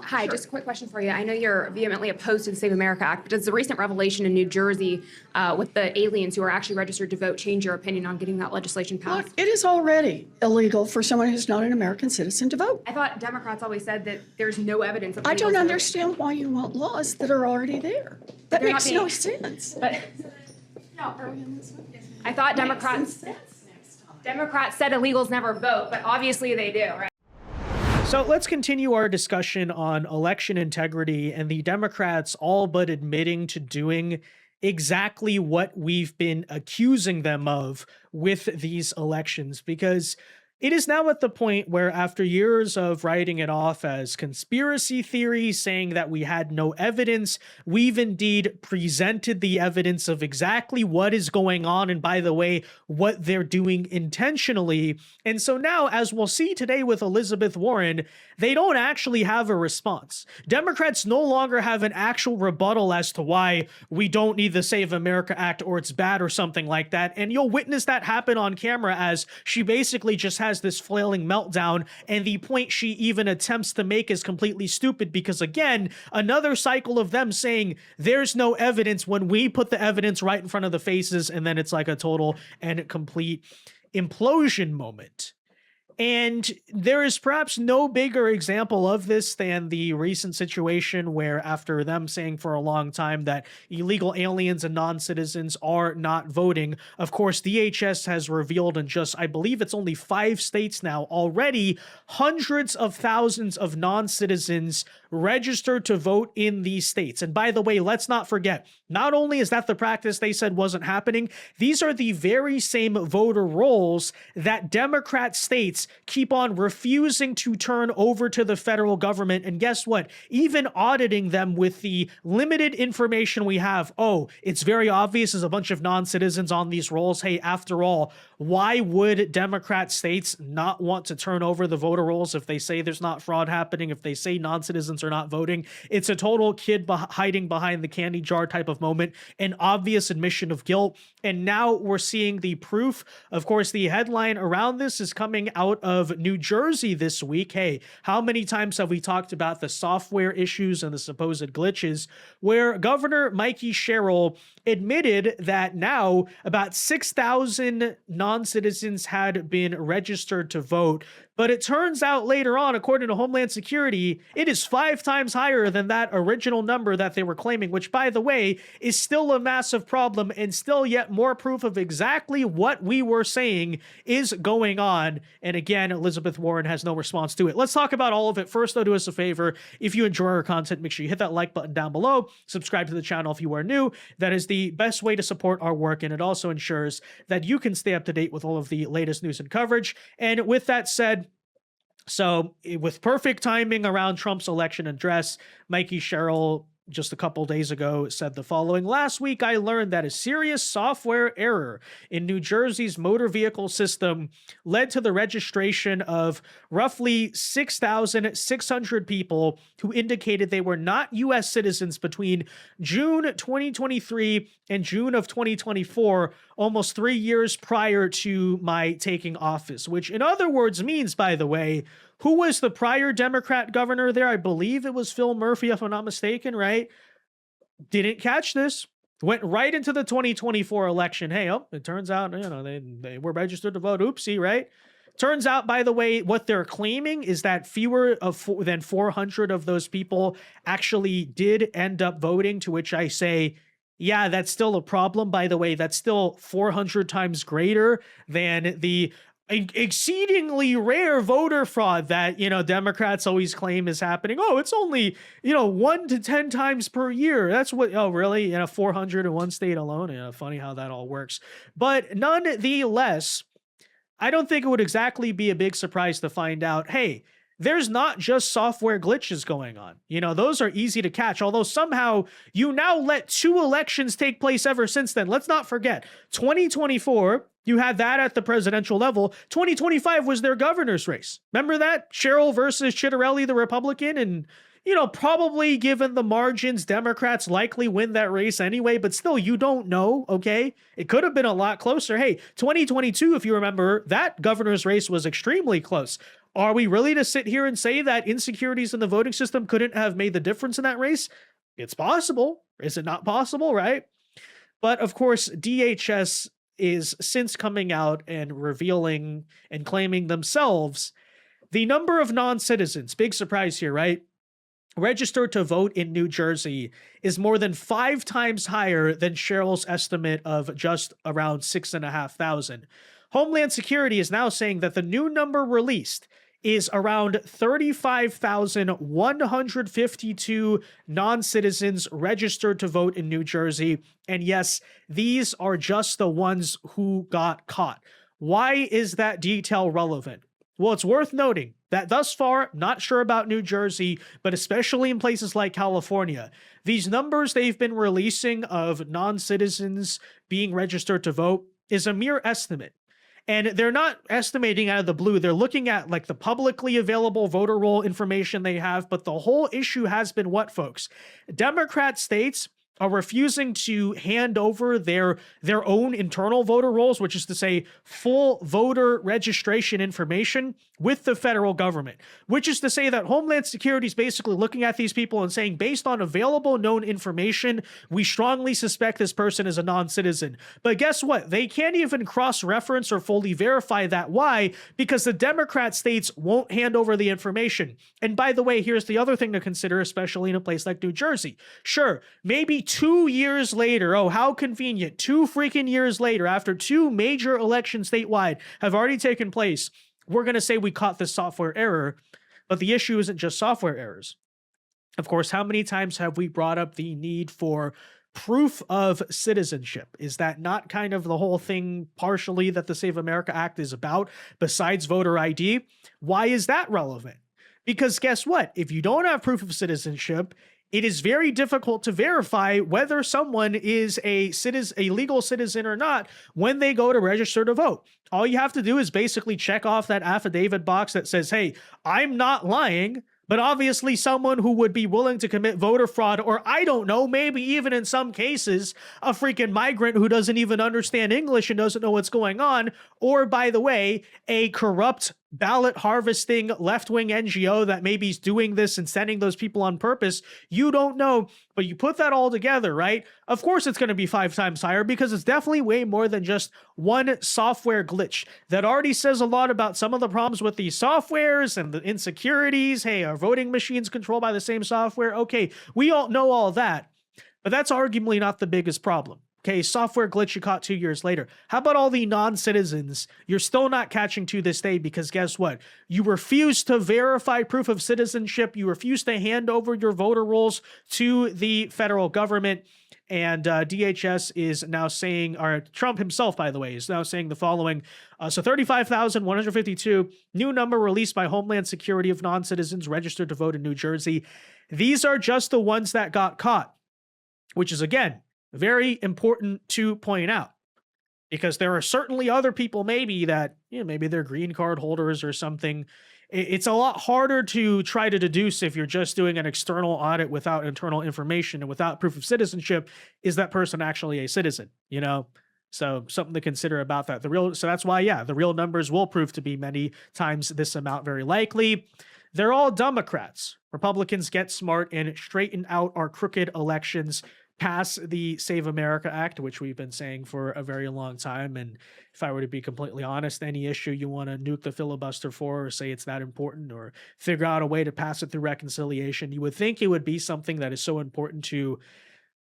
Hi, just a quick question for you. I know you're vehemently opposed to the Save America Act, but does the recent revelation in New Jersey with the aliens who are actually registered to vote change your opinion on getting that legislation passed? Look, it is already illegal for someone who's not an American citizen to vote. I thought Democrats always said that there's no evidence of I don't illegals understand why you want laws that are already there. That They're not makes being- no sense. But I thought Democrats said illegals never vote, but obviously they do, right? So let's continue our discussion on election integrity and the Democrats all but admitting to doing exactly what we've been accusing them of with these elections, because it is now at the point where, after years of writing it off as conspiracy theory, saying that we had no evidence, we've indeed presented the evidence of exactly what is going on, and by the way, what they're doing intentionally. And so now, as we'll see today with Elizabeth Warren, they don't actually have a response. Democrats no longer have an actual rebuttal as to why we don't need the Save America Act or it's bad or something like that. And you'll witness that happen on camera as she basically just has this flailing meltdown, and the point she even attempts to make is completely stupid because, again, another cycle of them saying there's no evidence when we put the evidence right in front of the faces, and then it's like a total and complete implosion moment. And there is perhaps no bigger example of this than the recent situation where, after them saying for a long time that illegal aliens and non-citizens are not voting, of course, DHS has revealed in just, I believe it's only 5 states now, already hundreds of thousands of non-citizens registered to vote in these states. And by the way, let's not forget, not only is that the practice they said wasn't happening, these are the very same voter rolls that Democrat states keep on refusing to turn over to the federal government. And guess what? Even auditing them with the limited information we have. Oh, it's very obvious there's a bunch of non-citizens on these rolls. Hey, after all, why would Democrat states not want to turn over the voter rolls if they say there's not fraud happening, if they say non-citizens are not voting? It's a total kid hiding behind the candy jar type of moment, an obvious admission of guilt. And now we're seeing the proof. Of course, the headline around this is coming out of New Jersey this week. Hey, how many times have we talked about the software issues and the supposed glitches, where Governor Mikey Sherrill admitted that now about 6,000 non-citizens had been registered to vote. But it turns out later on, according to Homeland Security, it is 5 times higher than that original number that they were claiming, which, by the way, is still a massive problem and still yet more proof of exactly what we were saying is going on. And again, Elizabeth Warren has no response to it. Let's talk about all of it. First, though, do us a favor. If you enjoy our content, make sure you hit that like button down below. Subscribe to the channel if you are new. That is the best way to support our work, and it also ensures that you can stay up to date with all of the latest news and coverage. And with that said, so with perfect timing around Trump's election address, Mikey Sherrill just a couple days ago said the following: "Last week, I learned that a serious software error in New Jersey's motor vehicle system led to the registration of roughly 6,600 people who indicated they were not U.S. citizens between June 2023 and June of 2024, almost 3 years prior to my taking office," which in other words means, by the way, who was the prior Democrat governor there? I believe it was Phil Murphy, if I'm not mistaken, right? Didn't catch this. Went right into the 2024 election. Hey, oh, it turns out, they were registered to vote. Oopsie, right? Turns out, by the way, what they're claiming is that fewer than 400 of those people actually did end up voting, to which I say, yeah, that's still a problem. By the way, that's still 400 times greater than the exceedingly rare voter fraud that, Democrats always claim is happening. Oh, it's only, 1 to 10 times per year. That's what, oh, really? 400 in one state alone? Yeah, funny how that all works. But nonetheless, I don't think it would exactly be a big surprise to find out, hey, there's not just software glitches going on. Those are easy to catch, although somehow you now let 2 elections take place ever since then. Let's not forget, 2024, you had that at the presidential level. 2025 was their governor's race. Remember that? Sherrill versus Chitterelli, the Republican, and probably given the margins, Democrats likely win that race anyway, but still, you don't know, okay? It could have been a lot closer. Hey, 2022, if you remember, that governor's race was extremely close. Are we really to sit here and say that insecurities in the voting system couldn't have made the difference in that race? It's possible. Is it not possible, right? But of course, DHS is since coming out and revealing and claiming themselves the number of non-citizens, big surprise here, right? Registered to vote in New Jersey is more than 5 times higher than Cheryl's estimate of just around 6,500. Homeland Security is now saying that the new number released is around 35,152 non-citizens registered to vote in New Jersey. And yes, these are just the ones who got caught. Why is that detail relevant? Well, it's worth noting that thus far, not sure about New Jersey, but especially in places like California, these numbers they've been releasing of non-citizens being registered to vote is a mere estimate. And they're not estimating out of the blue. They're looking at like the publicly available voter roll information they have. But the whole issue has been what, folks? Democrat states are refusing to hand over their own internal voter rolls, which is to say full voter registration information with the federal government, which is to say that Homeland Security is basically looking at these people and saying, based on available known information, we strongly suspect this person is a non-citizen. But guess what? They can't even cross-reference or fully verify that. Why? Because the Democrat states won't hand over the information. And by the way, here's the other thing to consider, especially in a place like New Jersey. Sure, maybe 2 years later, oh, how convenient, 2 freaking years later, after 2 major elections statewide have already taken place, we're going to say we caught this software error. But the issue isn't just software errors. Of course, how many times have we brought up the need for proof of citizenship? Is that not kind of the whole thing partially that the Save America Act is about, besides voter ID? Why is that relevant? Because guess what? If you don't have proof of citizenship, it is very difficult to verify whether someone is a legal citizen or not when they go to register to vote. All you have to do is basically check off that affidavit box that says, hey, I'm not lying, but obviously someone who would be willing to commit voter fraud, or I don't know, maybe even in some cases, a freaking migrant who doesn't even understand English and doesn't know what's going on, or by the way, a corrupt ballot harvesting left-wing NGO that maybe is doing this and sending those people on purpose. You don't know, but you put that all together, right? Of course it's going to be 5 times higher because it's definitely way more than just one software glitch. That already says a lot about some of the problems with these softwares and the insecurities. Hey, are voting machines controlled by the same software? Okay, we all know all that, but that's arguably not the biggest problem. Okay, software glitch you caught 2 years later. How about all the non-citizens you're still not catching to this day? Because guess what? You refuse to verify proof of citizenship. You refuse to hand over your voter rolls to the federal government. And DHS is now saying, or Trump himself, by the way, is now saying the following. So 35,152, new number released by Homeland Security of non-citizens registered to vote in New Jersey. These are just the ones that got caught, which is, again, very important to point out, because there are certainly other people maybe that, maybe they're green card holders or something. It's a lot harder to try to deduce if you're just doing an external audit without internal information and without proof of citizenship. Is that person actually a citizen? So something to consider about that. So that's why, the real numbers will prove to be many times this amount, very likely. They're all Democrats. Republicans get smart and straighten out our crooked elections. Pass the Save America Act, which we've been saying for a very long time. And if I were to be completely honest, any issue you want to nuke the filibuster for, or say it's that important, or figure out a way to pass it through reconciliation, you would think it would be something that is so important to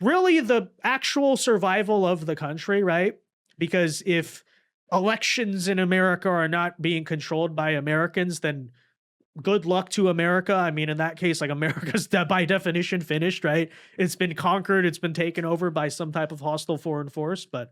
really the actual survival of the country, right? Because if elections in America are not being controlled by Americans, then good luck to America. I mean, in that case, like, America's by definition finished, right? It's been conquered. It's been taken over by some type of hostile foreign force. But,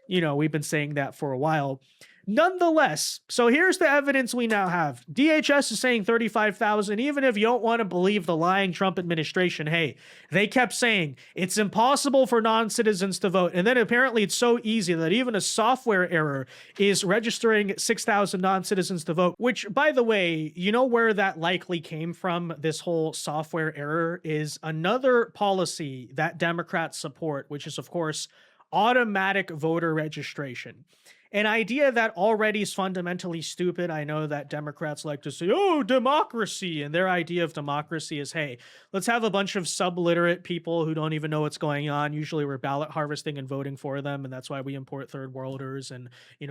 we've been saying that for a while. Nonetheless, so here's the evidence we now have. DHS is saying 35,000. Even if you don't want to believe the lying Trump administration, hey, they kept saying it's impossible for non-citizens to vote. And then apparently it's so easy that even a software error is registering 6,000 non-citizens to vote, which, by the way, where that likely came from, this whole software error, is another policy that Democrats support, which is, of course, automatic voter registration. an idea that already is fundamentally stupid. I know that Democrats like to say, oh, democracy. And their idea of democracy is, hey, let's have a bunch of subliterate people who don't even know what's going on. Usually we're ballot harvesting and voting for them. And that's why we import third worlders and,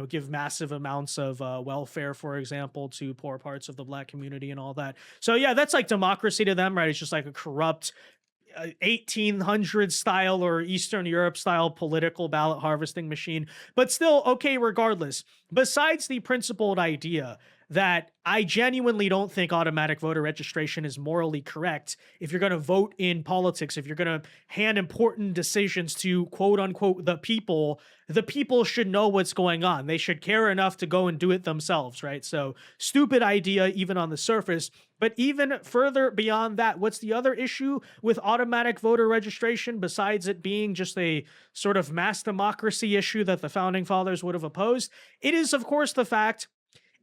give massive amounts of welfare, for example, to poor parts of the Black community and all that. So yeah, that's like democracy to them, right? It's just like a corrupt 1800 style or Eastern Europe style political ballot harvesting machine. But still, okay, regardless, besides the principled idea that I genuinely don't think automatic voter registration is morally correct. If you're going to vote in politics, if you're going to hand important decisions to quote unquote the people should know what's going on. They should care enough to go and do it themselves, right? So stupid idea, even on the surface. But even further beyond that, what's the other issue with automatic voter registration besides it being just a sort of mass democracy issue that the founding fathers would have opposed? It is, of course, the fact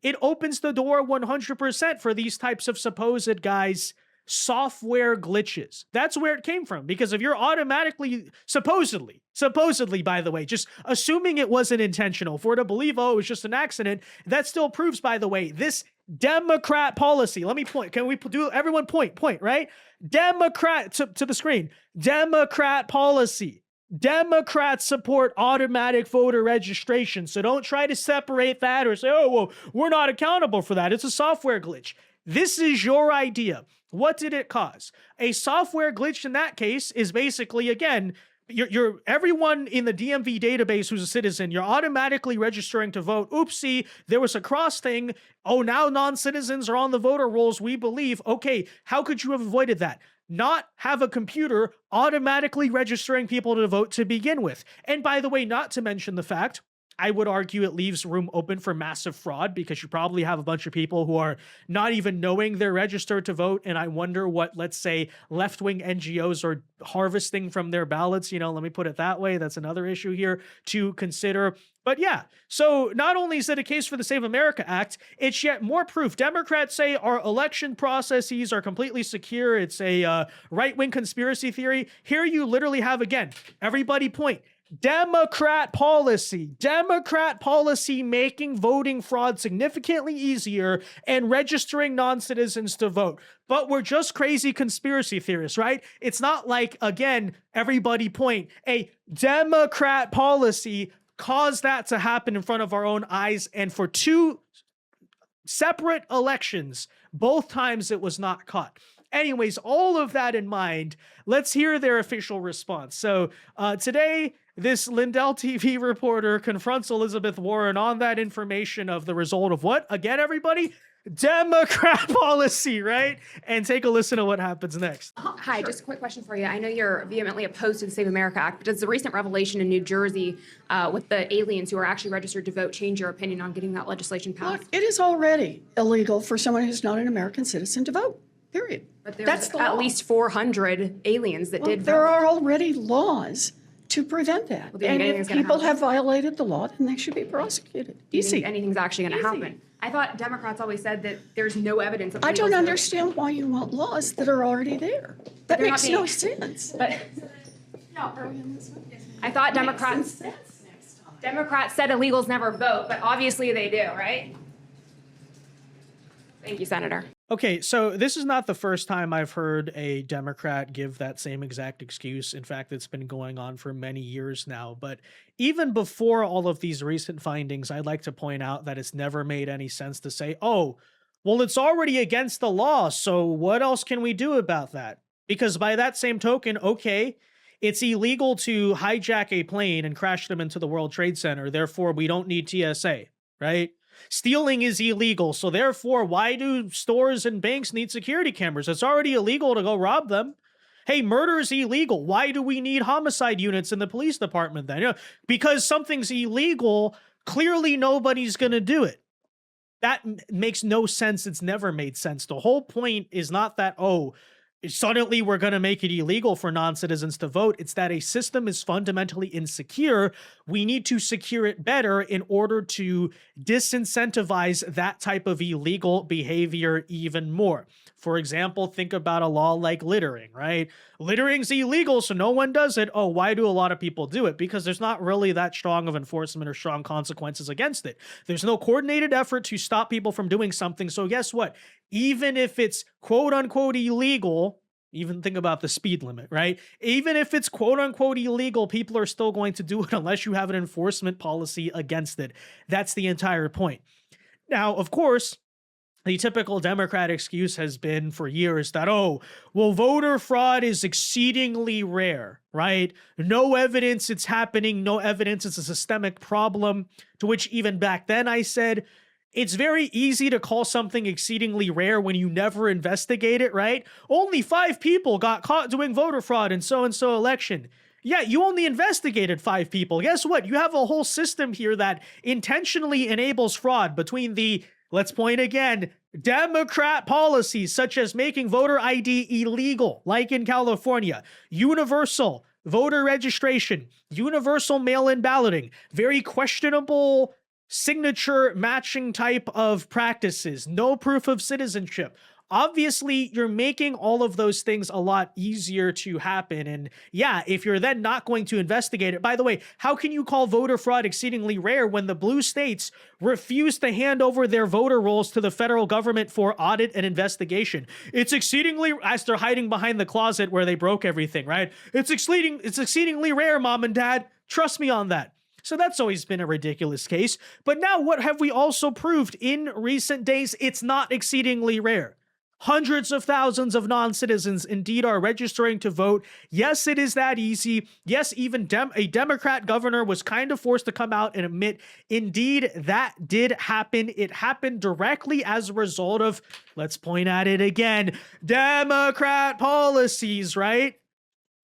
it opens the door 100% for these types of supposed guys software glitches. That's where it came from. Because if you're automatically, supposedly, by the way, just assuming it wasn't intentional, for to believe, oh, it was just an accident, that still proves, by the way, this Democrat policy. Let me point. Can we do everyone point, right? Democrat to the screen. Democrat policy. Democrats support automatic voter registration. So don't try to separate that or say, oh, well, we're not accountable for that. It's a software glitch. This is your idea. What did it cause? A software glitch in that case is basically, again, you're everyone in the DMV database who's a citizen, you're automatically registering to vote. Oopsie, there was a cross thing. Oh, now non-citizens are on the voter rolls, we believe. Okay, how could you have avoided that? Not have a computer automatically registering people to vote to begin with. And by the way, not to mention the fact, I would argue it leaves room open for massive fraud because you probably have a bunch of people who are not even knowing they're registered to vote. And I wonder what, let's say, left-wing NGOs are harvesting from their ballots. Let me put it that way. That's another issue here to consider. But yeah, so not only is it a case for the Save America Act, it's yet more proof. Democrats say our election processes are completely secure. It's a right-wing conspiracy theory. Here you literally have, again, everybody point. Democrat policy making voting fraud significantly easier and registering non-citizens to vote. But we're just crazy conspiracy theorists, right? It's not like, again, everybody point, a Democrat policy caused that to happen in front of our own eyes. And for two separate elections, both times it was not caught. Anyways, all of that in mind, let's hear their official response. So today, this Lindell TV reporter confronts Elizabeth Warren on that information of the result of what? Again, everybody? Democrat policy, right? And take a listen to what happens next. Hi, just a quick question for you. I know you're vehemently opposed to the Save America Act, but does the recent revelation in New Jersey with the aliens who are actually registered to vote change your opinion on getting that legislation passed? Look, it is already illegal for someone who's not an American citizen to vote, period. But That's there's the at law. least 400 aliens that did vote. There are already laws to prevent that. Well, do you And think if anything's gonna people happen? have violated the law, then they should be prosecuted. Do you Easy. think anything's actually going to Easy. happen? I thought Democrats always said that there's no evidence of I don't illegals voting. understand why you want laws that are already there. That they're not makes being- no sense. But I thought Democrats said illegals never vote, but obviously they do, right? Thank you, Senator. Okay, so this is not the first time I've heard a Democrat give that same exact excuse. In fact, it's been going on for many years now. But even before all of these recent findings, I'd like to point out that it's never made any sense to say, oh, well, it's already against the law, so what else can we do about that? Because by that same token, okay, it's illegal to hijack a plane and crash them into the World Trade Center. Therefore, we don't need TSA, right? Stealing is illegal, so therefore, why do stores and banks need security cameras? It's already illegal to go rob them. Hey, murder is illegal. Why do we need homicide units in the police department then? Because something's illegal, clearly nobody's going to do it. That makes no sense. It's never made sense. The whole point is not that, oh, suddenly we're going to make it illegal for non-citizens to vote. It's that a system is fundamentally insecure. We need to secure it better in order to disincentivize that type of illegal behavior even more. For example, think about a law like littering, right? Littering's illegal, so no one does it. Oh, why do a lot of people do it? Because there's not really that strong of enforcement or strong consequences against it. There's no coordinated effort to stop people from doing something. So guess what? Even if it's quote unquote illegal, even think about the speed limit, right? Even if it's quote unquote illegal, people are still going to do it unless you have an enforcement policy against it. That's the entire point. Now, of course, the typical Democrat excuse has been for years that, oh, well, voter fraud is exceedingly rare, right? No evidence it's happening, no evidence it's a systemic problem, to which even back then I said, it's very easy to call something exceedingly rare when you never investigate it, right? Only 5 people got caught doing voter fraud in so-and-so election. Yeah, you only investigated 5 people. Guess what? You have a whole system here that intentionally enables fraud between the, let's point again, Democrat policies such as making voter ID illegal, like in California, universal voter registration, universal mail-in balloting, very questionable signature matching type of practices, no proof of citizenship. Obviously, you're making all of those things a lot easier to happen. And yeah, if you're then not going to investigate it, by the way, how can you call voter fraud exceedingly rare when the blue states refuse to hand over their voter rolls to the federal government for audit and investigation? It's exceedingly, as they're hiding behind the closet where they broke everything, right? It's exceedingly rare, mom and dad. Trust me on that. So that's always been a ridiculous case. But now what have we also proved in recent days? It's not exceedingly rare. Hundreds of thousands of non-citizens indeed are registering to vote. Yes, it is that easy. Yes, even a Democrat governor was kind of forced to come out and admit, indeed, that did happen. It happened directly as a result of, let's point at it again, Democrat policies, right?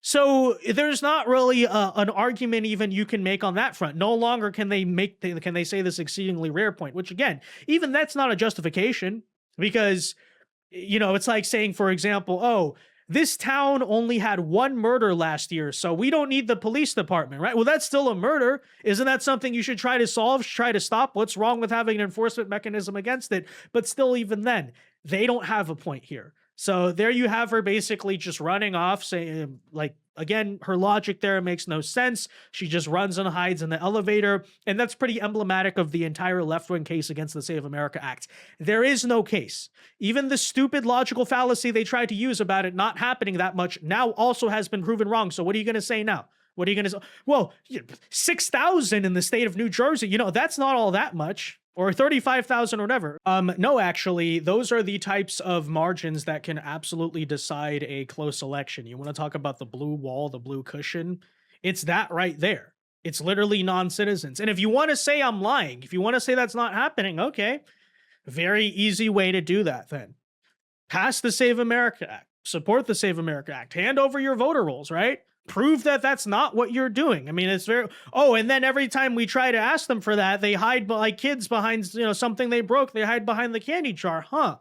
So there's not really an argument even you can make on that front. No longer can they say this exceedingly rare point, which again, even that's not a justification because, you know, it's like saying, for example, oh, this town only had 1 murder last year, so we don't need the police department, right? Well, that's still a murder. Isn't that something you should try to solve, try to stop? What's wrong with having an enforcement mechanism against it? But still, even then, they don't have a point here. So there you have her basically just running off, saying, like, again, her logic there makes no sense. She just runs and hides in the elevator. And that's pretty emblematic of the entire left-wing case against the Save America Act. There is no case. Even the stupid logical fallacy they tried to use about it not happening that much now also has been proven wrong. So what are you going to say now? What are you going to say? Well, 6,000 in the state of New Jersey, you know, that's not all that much. Or 35,000 or whatever. No, actually, those are the types of margins that can absolutely decide a close election. You want to talk about the blue wall, the blue cushion? It's that right there. It's literally non-citizens. And if you want to say I'm lying, if you want to say that's not happening, okay. Very easy way to do that then. Pass the Save America Act. Support the Save America Act. Hand over your voter rolls, right? Prove that that's not what you're doing. I mean, it's very, oh, and then every time we try to ask them for that, they hide like kids behind, you know, something they broke. They hide behind the candy jar. Huh.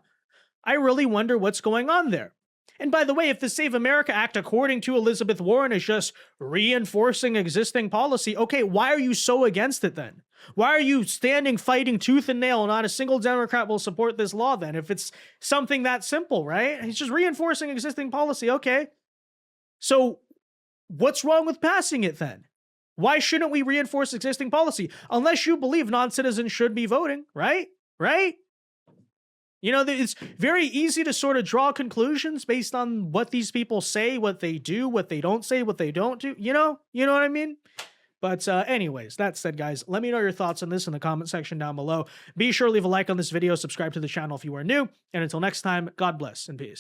I really wonder what's going on there. And by the way, if the Save America Act, according to Elizabeth Warren, is just reinforcing existing policy, okay, why are you so against it then? Why are you fighting tooth and nail? Not a single Democrat will support this law then if it's something that simple, right? It's just reinforcing existing policy. Okay. So what's wrong with passing it then? Why shouldn't we reinforce existing policy? Unless you believe non-citizens should be voting, right? Right? You know, it's very easy to sort of draw conclusions based on what these people say, what they do, what they don't say, what they don't do. You know what I mean? But anyways, that said, guys, let me know your thoughts on this in the comment section down below. Be sure to leave a like on this video, subscribe to the channel if you are new, and until next time, God bless and peace.